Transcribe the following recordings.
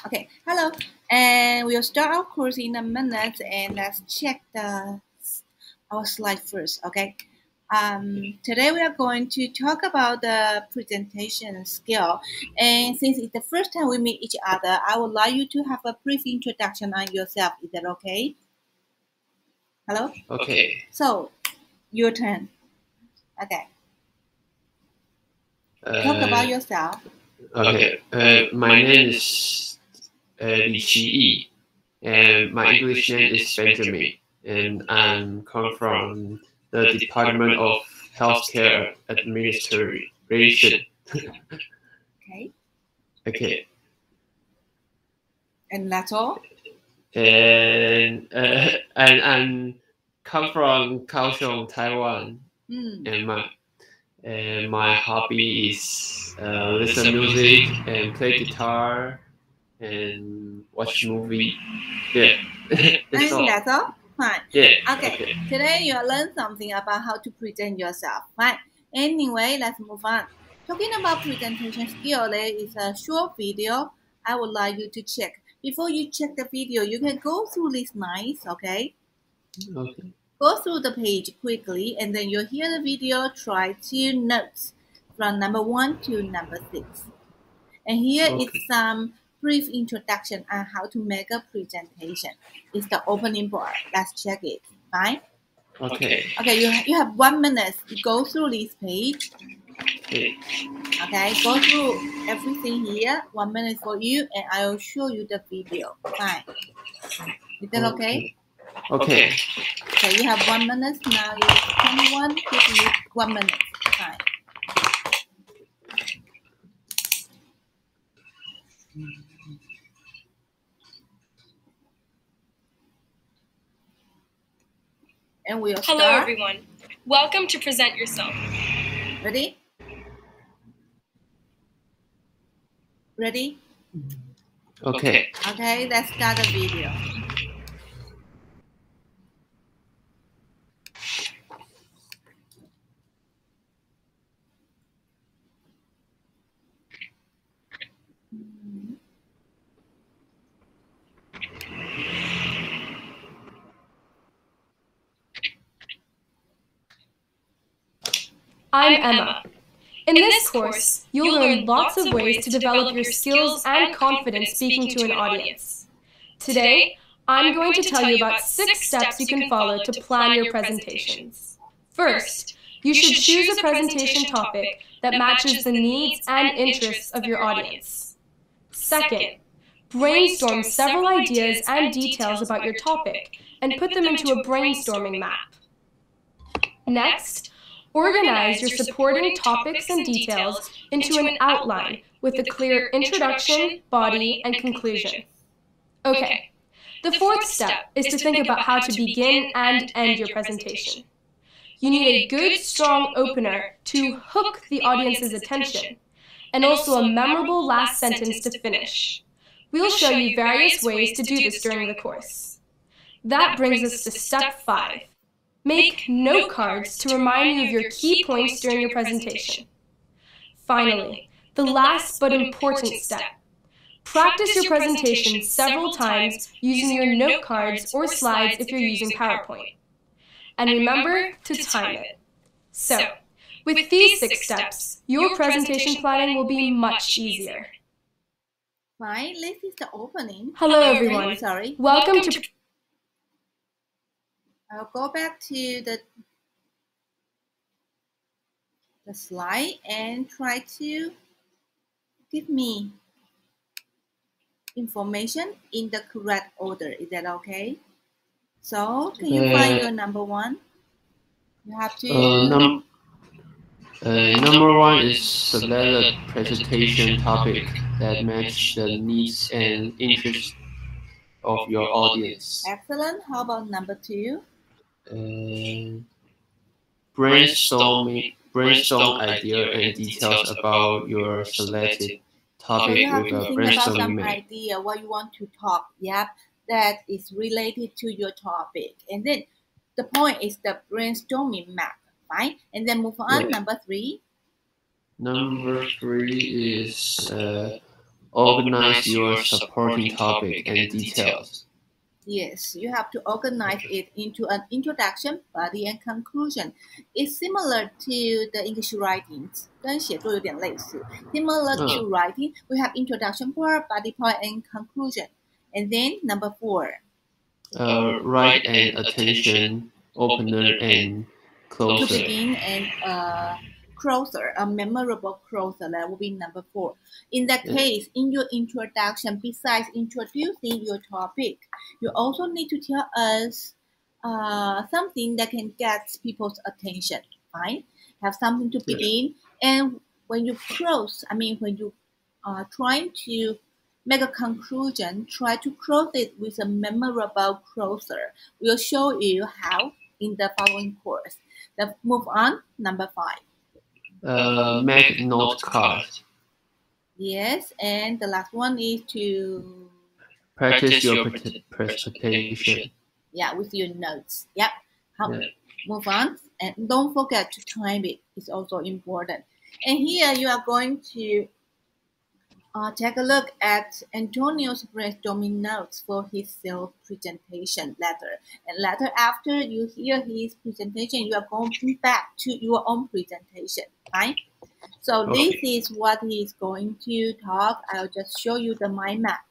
Okay, hello, and we'll start our course in a minute, and let's check our slide first. Okay, today we are going to talk about the presentation skill, and since it's the first time we meet each other, I would like you to have a brief introduction on yourself. Is that okay? Hello. Okay. So, your turn. Okay. Talk about yourself. Okay. My name is Li Qi, and my English name is Benjamin, and I'm come from the Department of Healthcare Administration. Okay. Okay. And that's all. And I'm come from Kaohsiung, Taiwan, and my hobby is listen music and play guitar and watch movie. Yeah, that's all. That's all? Fine. Yeah. Okay. Today you learn something about how to present yourself. Fine. Anyway, let's move on. Talking about presentation skill, there is a short video I would like you to check. Before you check the video, you can go through these lines, okay? Okay. Go through the page quickly, and then you'll hear the video. Try to notes from number 1 to number 6. And here is some brief introduction on how to make a presentation. It's the opening part. Let's check it. Fine? Okay. Okay, you have 1 minute to go through this page. Okay, go through everything here. 1 minute for you, and I will show you the video. Fine. Is that okay? Okay. Okay, you have 1 minute. Now it's 21. Give you 1 minute. Fine. And we'll start. Hello, everyone. Welcome to Present Yourself. Ready? Ready? Okay. Okay, let's start the video. I'm Emma. In this course, you'll learn lots of ways to develop your skills and confidence speaking to an audience. Today, I'm going to tell you about 6 steps you can follow to plan your presentations. First, you should choose a presentation topic that matches the needs and interests of your audience. Second, brainstorm several ideas and details about your topic and put them into a brainstorming map. Next, organize your supporting topics and details into an outline with a clear introduction, body, and conclusion. Okay, the fourth step is to think about how to begin and end your presentation. You need a good, strong opener to hook the audience's attention, and also a memorable last sentence to finish. We'll show you various ways to do this during the course. That brings us to step 5. Make note cards to remind you of your key points during your presentation. Finally, the last but important step. Practice your presentation several times using your note cards or slides if you're using PowerPoint. And remember to time it. So, with these 6 steps, your presentation planning will be much easier. Fine, this is the opening. Hello, everyone. Sorry. Welcome to... I'll go back to the slide and try to give me information in the correct order. Is that okay? So, can you find your number 1? You have to... Number 1 is select a presentation topic that matches the needs and interests of your audience. Excellent. How about number 2? Brainstorm idea and details about your selected topic. So you have with to a think about some brainstorming. idea what you want to talk. Yep, that is related to your topic. And then the point is the brainstorming map, right? And then move on. Yeah. Number 3. Number 3 is organize your supporting topic and details. Yes, you have to organize it into an introduction, body, and conclusion. It's similar to the English writings, 跟写作有点类似. Similar to writing, we have introduction part, body part, and conclusion. And then number 4. Write an attention opener and closer. To begin and closer, a memorable closer, that will be number 4. In that case, in your introduction, besides introducing your topic, you also need to tell us something that can get people's attention. Fine, have something to begin, and when you close, when you are trying to make a conclusion, try to close it with a memorable closer. We'll show you how in the following course. Let's move on. Number 5. Make note cards. Yes, and the last one is to practice your presentation. Yeah, with your notes. Yep. Move on, and don't forget to time it. It's also important. And here you are going to take a look at Antonio's brainstorming notes for his self-presentation letter. And later, after you hear his presentation, you are going back to your own presentation, right? So this is what he is going to talk. I'll just show you the mind map.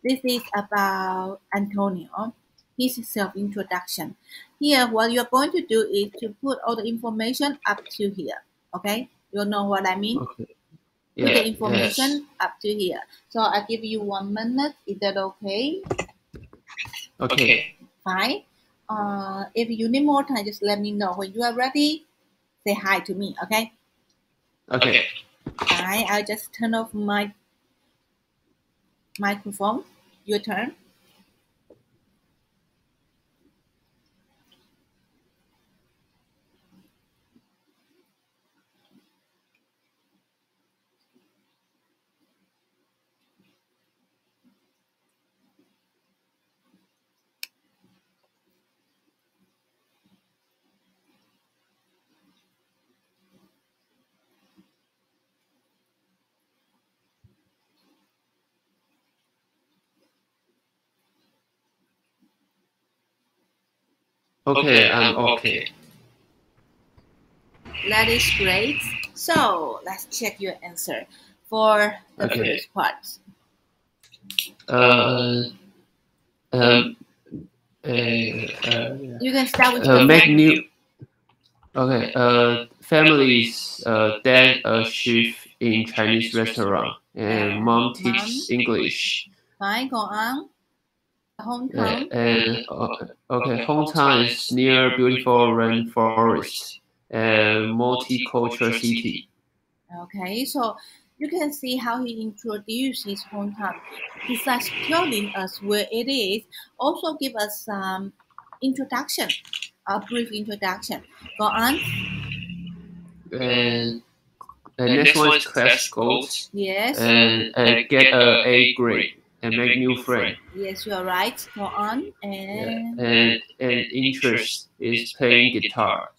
This is about Antonio, his self-introduction. Here, what you're going to do is to put all the information up to here, okay? You know what I mean? Okay. Put the information up to here. So I give you 1 minute. Is that okay? Okay. Fine. If you need more time, just let me know. When you are ready, say hi to me, okay? Okay. Fine. I'll just turn off my microphone. Your turn. Okay, I'm okay. That is great. So let's check your answer for the first part. You can start with the make new. Okay. Families dad a chef in Chinese restaurant and mom teaches English. Fine, go on. Hometown. Hometown is near beautiful rainforest and multicultural city. Okay, so you can see how he introduced his hometown. Besides telling us where it is, also give us some introduction, a brief introduction. Go on. And next one is class goals. Yes. And get a A grade and make new friend. Yes, you are right. Go on. And interest is playing guitar.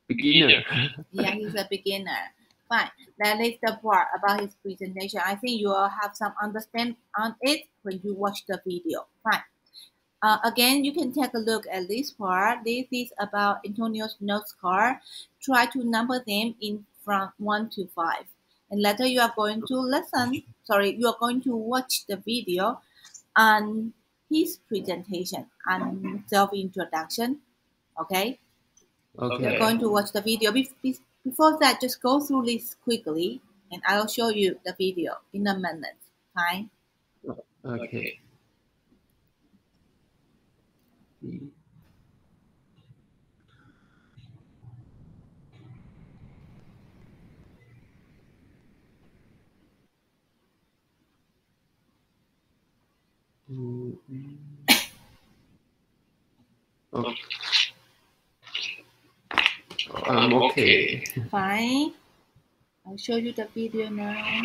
Beginner. Yeah, he's a beginner. Fine. That is the part about his presentation. I think you will have some understanding on it when you watch the video. Fine. Again, you can take a look at this part. This is about Antonio's notes card. Try to number them in from 1 to 5. And later you are going to you are going to watch the video on his presentation and self-introduction. Okay? You're going to watch the video. Before that, just go through this quickly, and I'll show you the video in a minute. Fine? Okay. Okay. I'm okay. Fine. I'll show you the video now.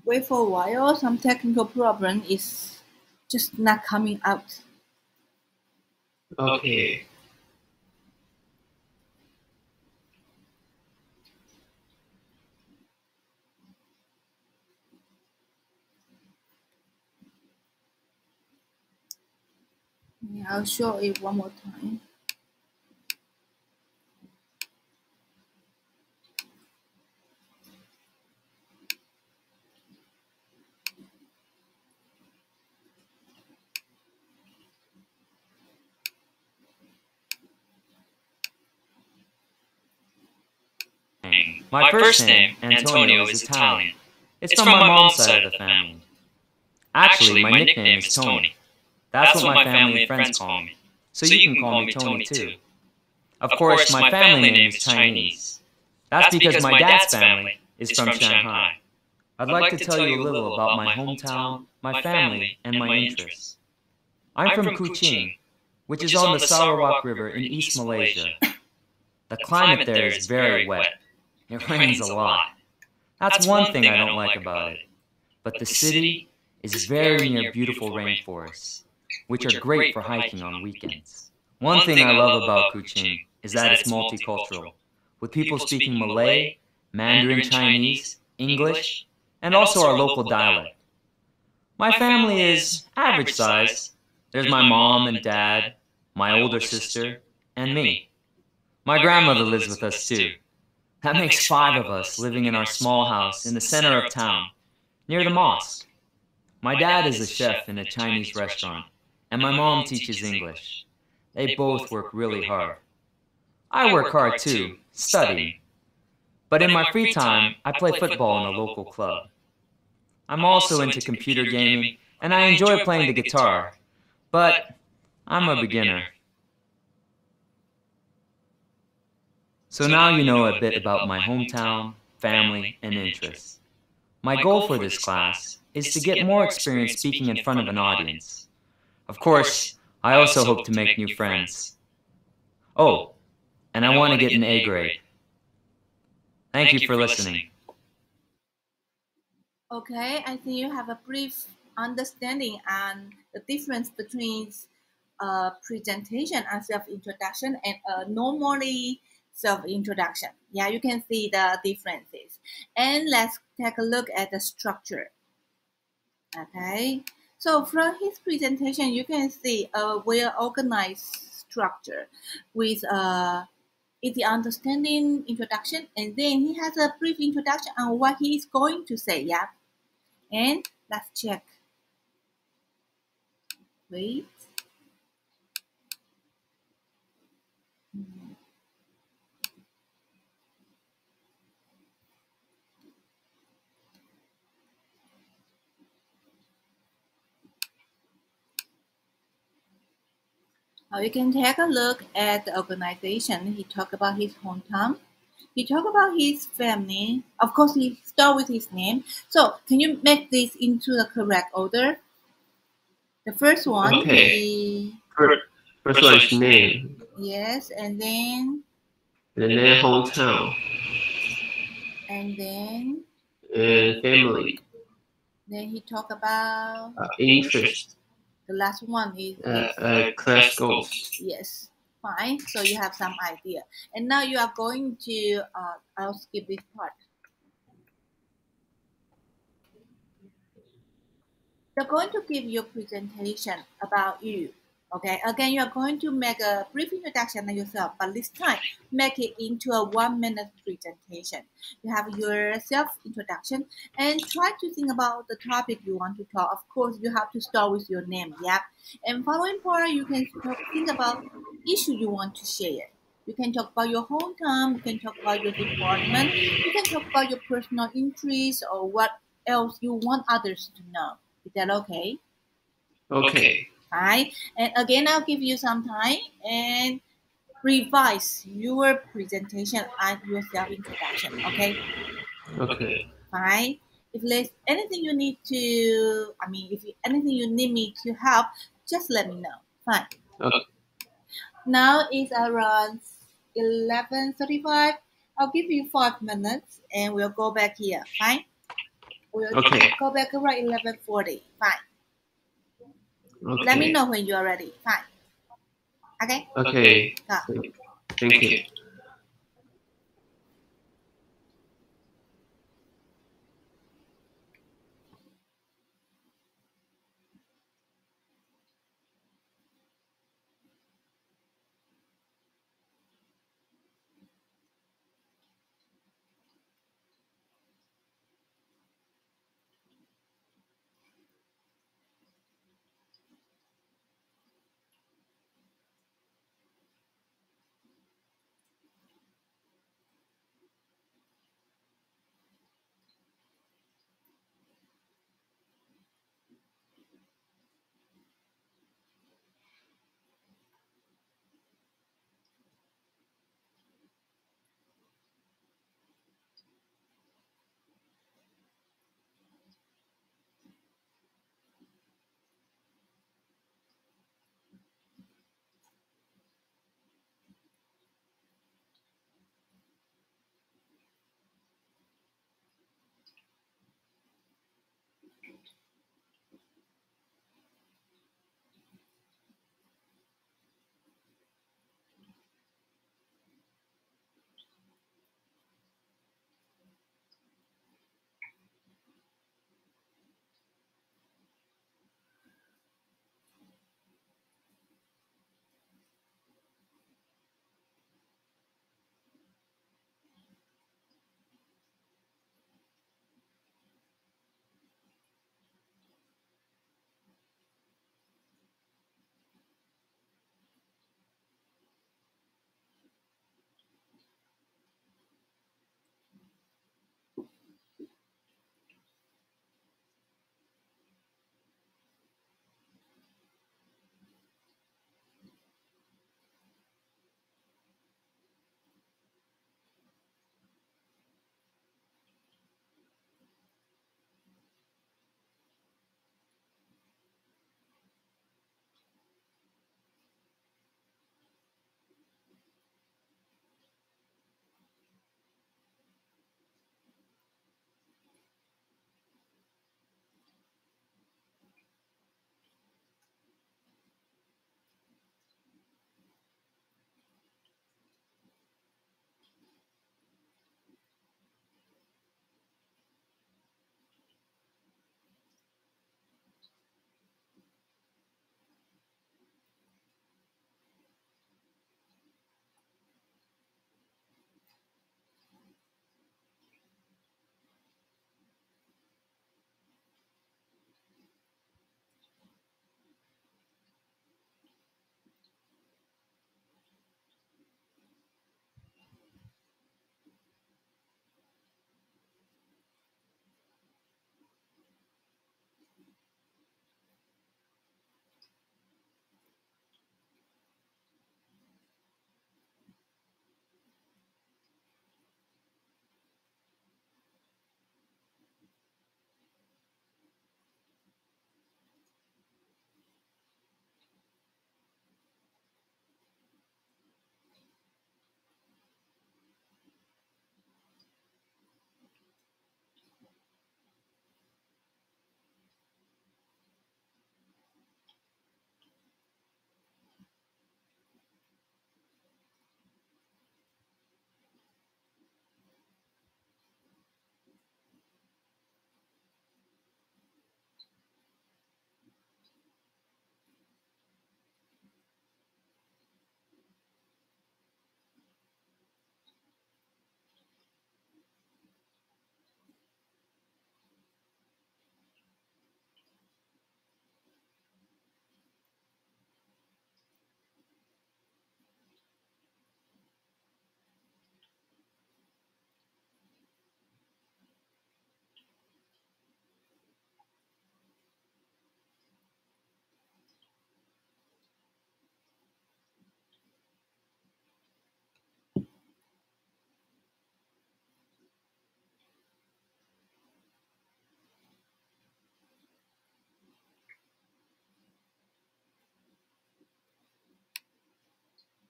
Wait for a while. Some technical problem is just not coming out. Okay. Yeah, I'll show it one more time. My first name, Antonio, is Italian. It's from my mom's side of the family. Actually, my nickname is Tony. That's what my family and friends call me. So you can call me Tony too. Of course, my family name is Chinese. That's because my dad's family is from Shanghai. I'd like to tell you a little about my hometown, my family, and my interests. I'm from Kuching, which is on the Sarawak River in East Malaysia. The climate there is very wet. It rains a lot. That's one thing I don't like about it. But the city is very near beautiful rainforests, which are great for hiking on weekends. One thing I love about Kuching is that it's multicultural, with people speaking Malay, Mandarin Chinese, English, and also our local dialect. My family is average size. There's my mom and dad, my older sister, and me. My grandmother lives with us too. That makes 5 of us living in our small house in the center of town, near the mosque. My dad is a chef in a Chinese restaurant, and my mom teaches English. They both work really hard. I work hard too, studying. But in my free time, I play football in a local club. I'm also into computer gaming, and I enjoy playing the guitar. But I'm a beginner. So now you know a bit about my hometown, family, and interests. My goal for this class is to get more experience speaking in front of an audience. Of course, I also hope to make new friends. Oh, and I want to get an A grade. Thank you for listening. Okay, I think you have a brief understanding on the difference between presentation and self-introduction and normally self-introduction. Yeah, you can see the differences. And let's take a look at the structure. Okay, so from his presentation, you can see a well-organized structure with easy understanding introduction, and then he has a brief introduction on what he is going to say. Yeah, and let's check. Wait. Now you can take a look at the organization. He talked about his hometown. He talked about his family. Of course, he start with his name. So can you make this into the correct order? The first one, Okay. First one is name, yes, and then hometown, and then and family, he talk about interest, the last one is class goals. yes, fine. So you have some idea, and now you are going to. I'll skip this part. You're going to give your presentation about you. Okay, again, you are going to make a brief introduction of yourself, but this time make it into a 1 minute presentation. You have your self introduction and try to think about the topic you want to talk. Of course, you have to start with your name, yeah. And following part, you can think about issue you want to share. You can talk about your hometown, you can talk about your department, you can talk about your personal interests or what else you want others to know. Is that okay? Okay. Fine. And again, I'll give you some time and revise your presentation and your self introduction. Okay. Okay. Fine. If there's anything you need to, if anything you need me to help, just let me know. Fine. Okay. Now it's around 11:35. I'll give you 5 minutes and we'll go back here. Fine. We'll Okay. go back around 11:40. Fine. Okay. Let me know when you are ready. Fine. Okay. Okay. Go. Thank you.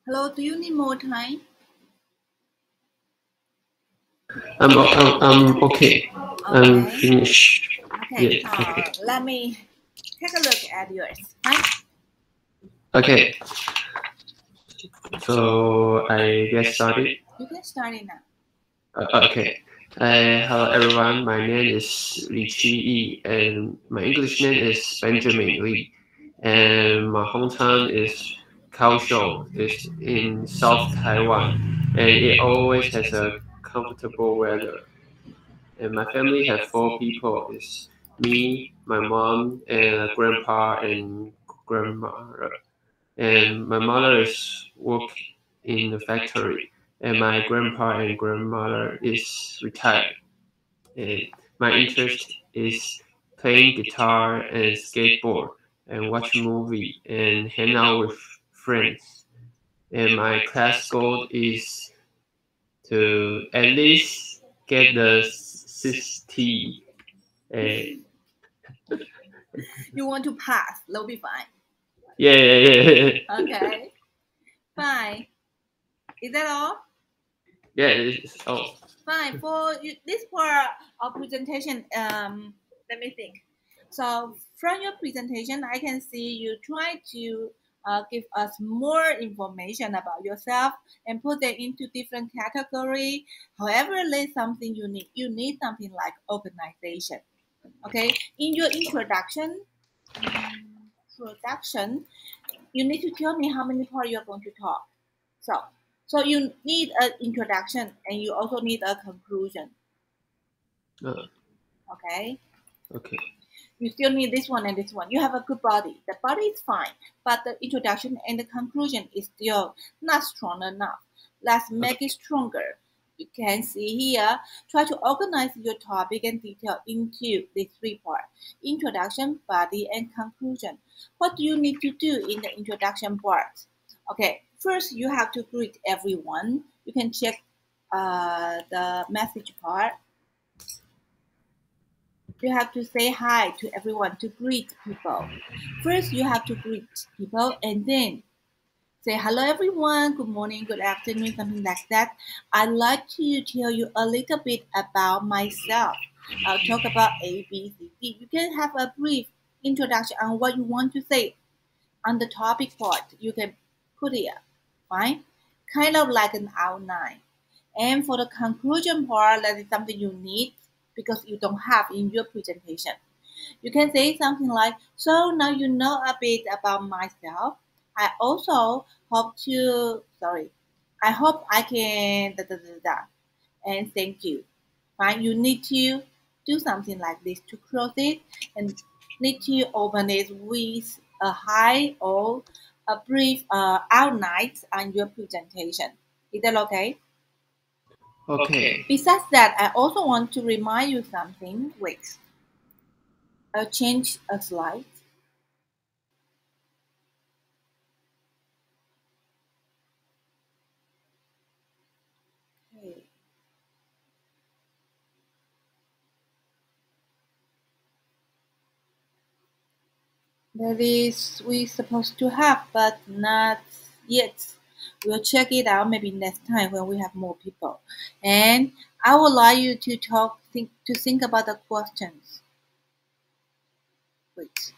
Hello, do you need more time? I'm okay. I'm Okay. finished. Okay, Yeah, okay. let me take a look at yours. Fine? Okay. So I get started. You can start it now. Okay. Hello everyone. My name is Li Qi, and my English name is Benjamin Li, and my hometown is Kaohsiung. It's in South Taiwan, and it always has a comfortable weather. And my family have four people. It's me, my mom, and a grandpa and grandmother. And my mother is work in the factory, and my grandpa and grandmother is retired. And my interest is playing guitar and skateboard, and watch movie and hang out with friends. And my class goal is to at least get the 60. You want to pass, that'll be fine. Yeah. Okay. Fine. Is that all? Yeah, it's all. Fine. For this part of presentation, let me think. So from your presentation, I can see you try to give us more information about yourself and put them into different category. However, there's something you need. You need something like organization. Okay. In your introduction, you need to tell me how many parts you're going to talk. So you need an introduction and you also need a conclusion. Uh, Okay. okay. You still need this one and this one. You have a good body. The body is fine, but the introduction and the conclusion is still not strong enough. Let's make it stronger. You can see here, try to organize your topic and detail into these three parts: introduction, body, and conclusion. What do you need to do in the introduction part? Okay, first you have to greet everyone. You can check the message part. You have to say hi to everyone to greet people. First, you have to greet people and then say hello everyone, good morning, good afternoon, something like that. I'd like to tell you a little bit about myself. I'll talk about A, B, C, D. You can have a brief introduction on what you want to say on the topic part. You can put it, fine? Kind of like an outline. And for the conclusion part, that is something you need because you don't have in your presentation. You can say something like, so now you know a bit about myself. I also hope to, sorry, I hope I can, da, da, da, da, and thank you. Fine, you need to do something like this to close it and need to open it with a high or a brief outline on your presentation. Is that okay? Okay. Besides that, I also want to remind you something. Wait, I'll change a slide. Okay. That is we supposed to have, but not yet. We'll check it out maybe next time when we have more people. And I would like you to think about the questions. Wait.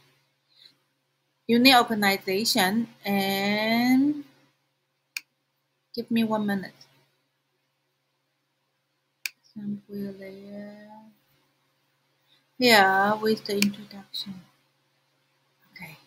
You need organization and give me 1 minute. Sample layer. Here with the introduction. Okay.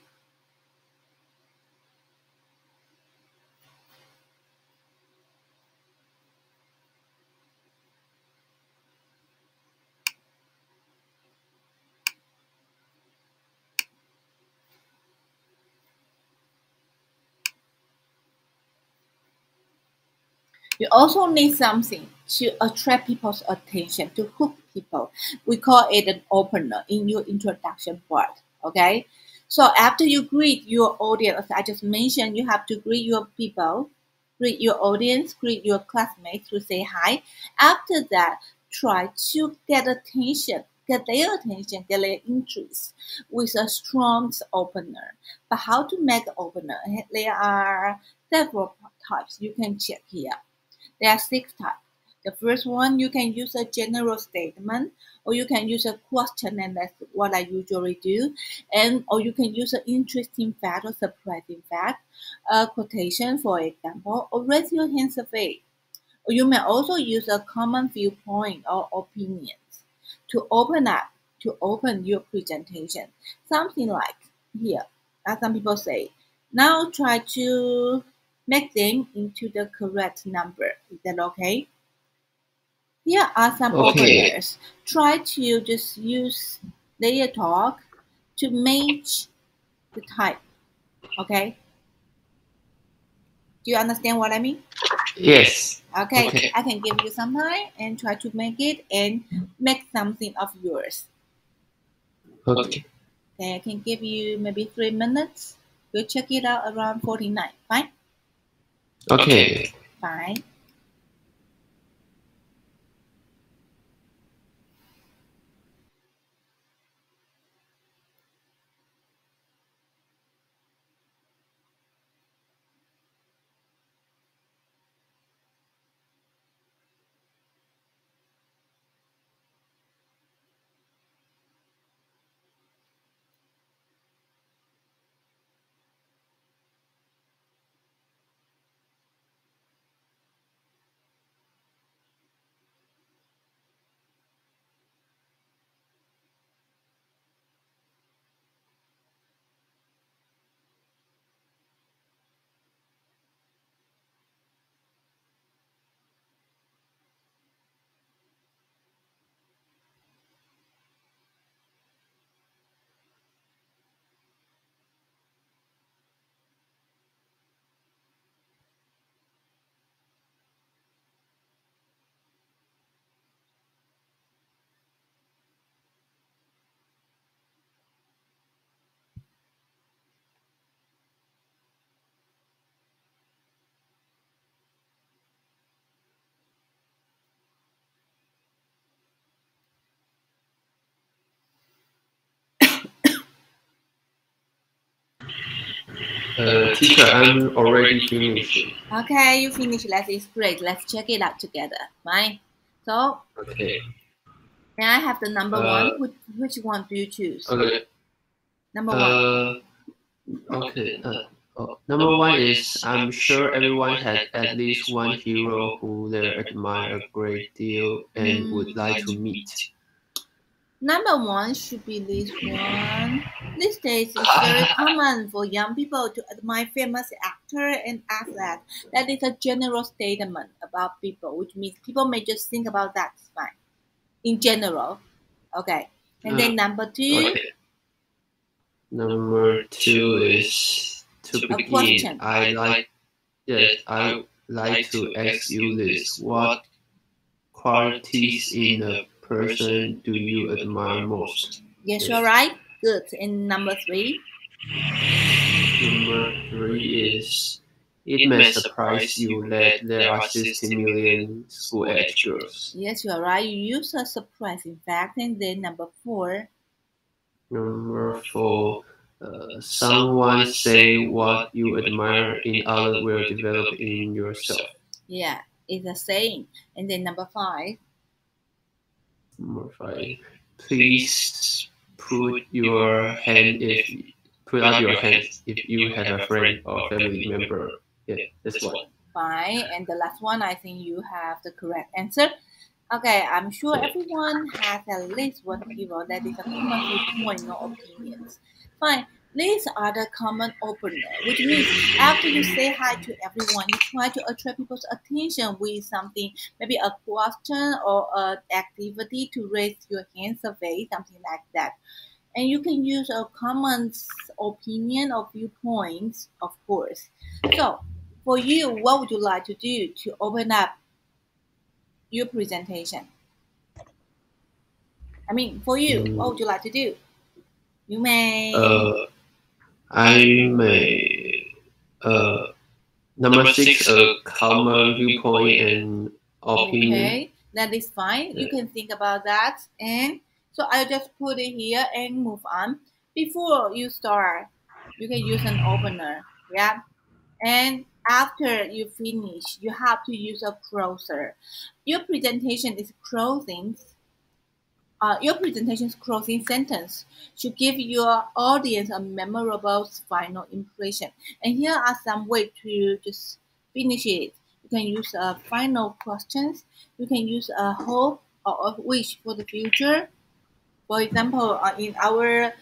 You also need something to attract people's attention, to hook people. We call it an opener in your introduction part. Okay? So after you greet your audience, as I just mentioned, you have to greet your people, greet your audience, greet your classmates to say hi. After that, try to get attention, get their attention, get their interest with a strong opener. But how to make an opener? There are several types you can check here. There are 6 types. The first one, you can use a general statement, or you can use a question, and that's what I usually do. Or you can use an interesting fact or surprising fact, a quotation, for example, or raise your hand survey. Or you may also use a common viewpoint or opinions to open your presentation. Something like here, as some people say, now try to make them into the correct number. Is that okay? Here are some Okay. openers. Try to just use their talk to match the type. Okay? Do you understand what I mean? Yes. Okay, Okay. I can give you some time and try to make it and make something of yours. Okay. Okay, I can give you maybe 3 minutes. We'll check it out around 49. Fine? Okay. Fine. Teacher, I'm already finished. Okay, you finish. It's great. Let's check it out together. Fine. So, Okay. may I have the number Uh, 1? Which one do you choose? Okay. Number 1. Okay. Number 1 is I'm sure everyone had at least one hero who they admire a great deal and would like to meet. Number 1 should be this one. These days, it's very common for young people to admire famous actor and athlete. That is a general statement about people, which means people may just think about that. Fine. In general. Okay. And then number 2, Okay. Number 2 is to a begin. question. I like to ask you this: what qualities in a person do you admire most? Yes, you're right. Good. And number 3, Number 3 is it may surprise you that there are 60 million school-age girls. yes, you're right. You use a surprising fact. And then number 4, Number 4, someone say what you admire in others will develop in yourself. yeah, it's a saying. And then number 5, Number 5, please put your hand if put up your hand if you have a friend or family member. Yeah, that's one. fine. And the last one, I think you have the correct answer. Okay, I'm sure everyone has at least one hero that is a common viewpoint, no opinions. Fine. These are the common opener, which means after you say hi to everyone, you try to attract people's attention with something, maybe a question or an activity to raise your hand survey, something like that. And you can use a common opinion or viewpoints, of course. So, for you, what would you like to do to open up your presentation? I mean, for you, what would you like to do? You may. I may. Number 6, a common viewpoint and opinion. Okay, that is fine. You can think about that. And so I'll just put it here and move on. Before you start, you can use an opener. Yeah. And after you finish, you have to use a closer. Your presentation is closing. Your presentation's closing sentence should give your audience a memorable final impression. And here are some ways to just finish it. You can use final questions. You can use a hope or a wish for the future. For example, in our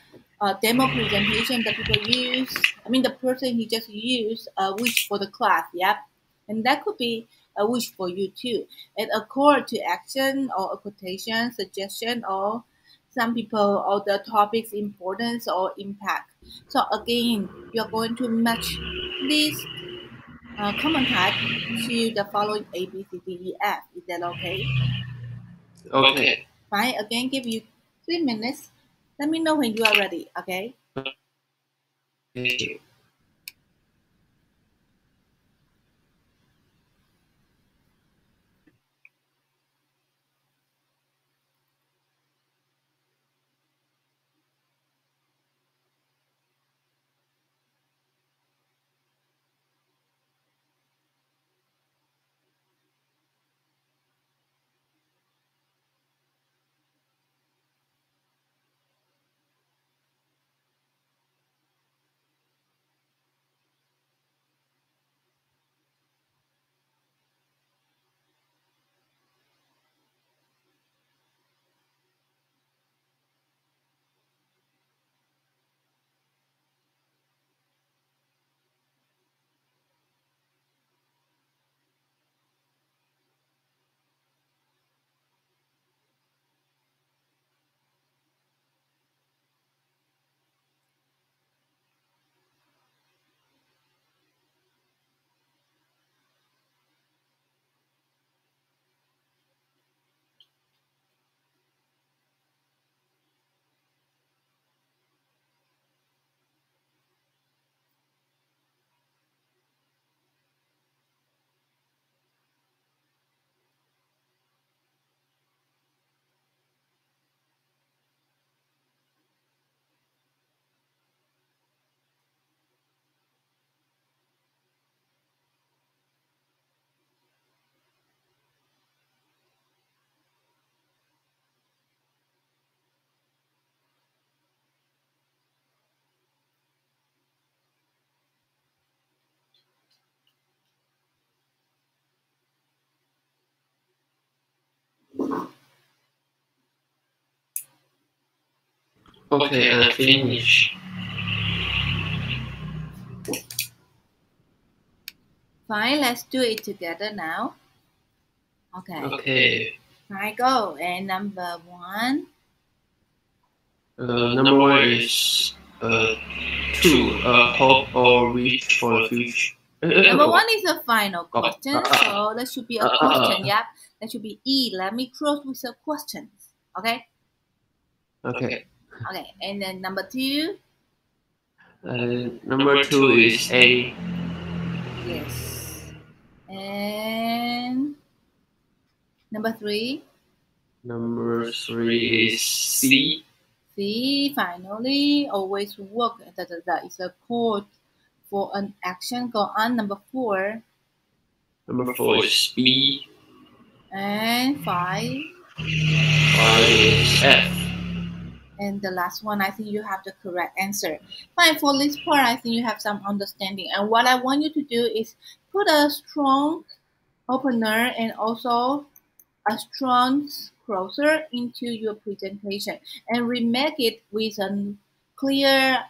demo presentation, the people use, the person he just used a wish for the class, yep. And that could be a wish for you too. And a call to action or a quotation, suggestion, or some people or the topic's importance or impact. So again, you're going to match this common type to the following A, B, C, D, E, F. Is that okay? Okay. Fine. Again, give you 3 minutes. Let me know when you are ready, okay? Thank you. Okay, and finish. Fine, let's do it together now. Okay. Okay. Fine, go. And number one. Number one is two. Hope or wish for the future. Number one is a final question, so that should be a question. Yep, that should be E. Let me close with a question. Okay. Okay. Okay, and then number two. Number two is A. Yes. And number three. Number three is C. C. Finally, always work. That is a code for an action. Go on. Number four. Number four is B. And five. Five is F. And the last one, I think you have the correct answer. Fine, for this part, I think you have some understanding. And what I want you to do is put a strong opener and also a strong closer into your presentation and remake it with a clear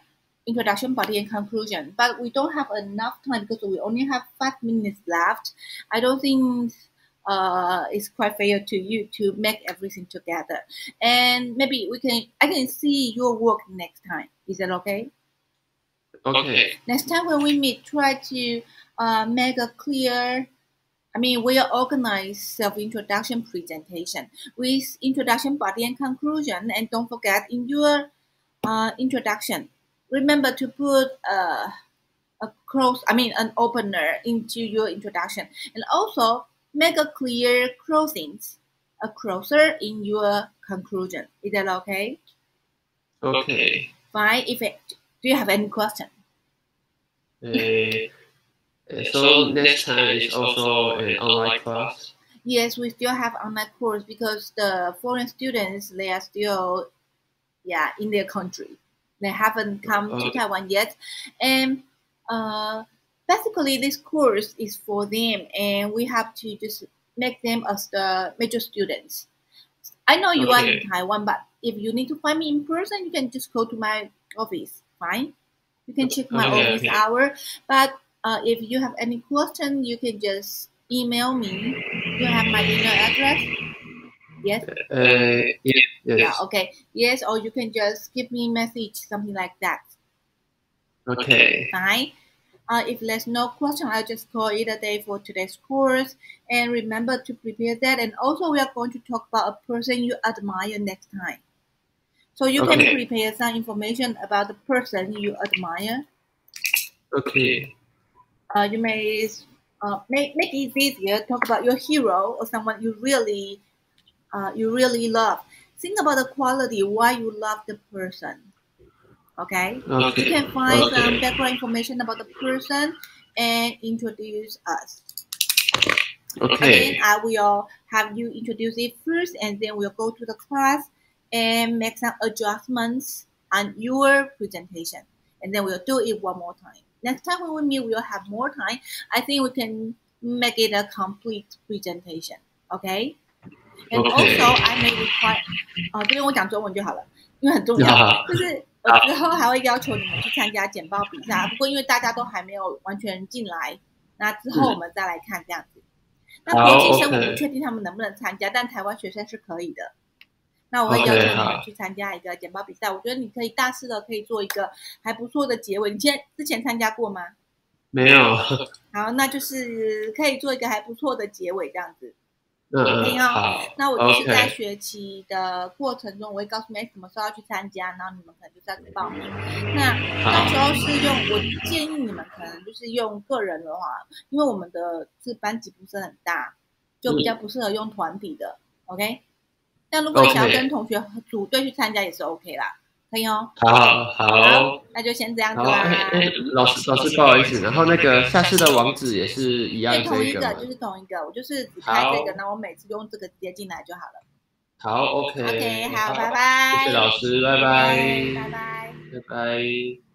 introduction, body, and conclusion. But we don't have enough time because we only have 5 minutes left. I don't think it's quite fair to you to make everything together. And maybe I can see your work next time. Is that okay? Okay. Next time when we meet, try to make a clear, well-organized self-introduction presentation with introduction, body, and conclusion. And don't forget in your introduction, remember to put an opener into your introduction, and also make a clear a closer in your conclusion. Is that okay? Okay. Fine. Do you have any question? So next time is also an online class. Yes, we still have online course because the foreign students they are still in their country. They haven't come to Taiwan yet, and basically this course is for them, and we have to just make them as the major students. I know you are in Taiwan, but if you need to find me in person, you can just go to my office. Fine, you can check my office hour. But if you have any question, you can just email me. You have my email address. Yes. Yes. Yeah. Okay. Yes, or you can just give me a message, something like that. Okay. Fine. If there's no question, I'll just call it a day for today's course. And remember to prepare that. And also, we are going to talk about a person you admire next time. So you can prepare some information about the person you admire. Okay. You may make it easier. Talk about your hero or someone you really love. Think about the quality why you love the person. Okay. You can find some background information about the person and introduce us. Okay. Again, I will have you introduce it first, and then we'll go to the class and make some adjustments on your presentation. And then we'll do it one more time. Next time when we meet, we'll have more time. I think we can make it a complete presentation. Okay? And also, I may require 这边我讲中文就好了，因为很重要。就是我之后还会要求你们去参加简报比赛，不过因为大家都还没有完全进来，那之后我们再来看这样子。那国际生我不确定他们能不能参加，但台湾学生是可以的。那我会要求你们去参加一个简报比赛。我觉得你可以大致的可以做一个还不错的结尾。你之前参加过吗？没有。好，那就是可以做一个还不错的结尾这样子。好。那我就是在学期的过程中，我会告诉你们什么时候要去参加，然后你们可能就是要去报名。那到时候是我建议你们可能就是用个人的话，因为我们的班级不是很大，就比较不适合用团体的。OK， 但如果你想要跟同学组队去参加也是 OK 啦。可以哦。好，那就先这样子啦。老师不好意思，然后那个下次的网址也是一样，同一个，就是同一个，我就是只开这个，那我每次用这个直接进来就好了。好 ，OK， 好，拜拜。谢谢老师，拜拜，拜拜，拜拜。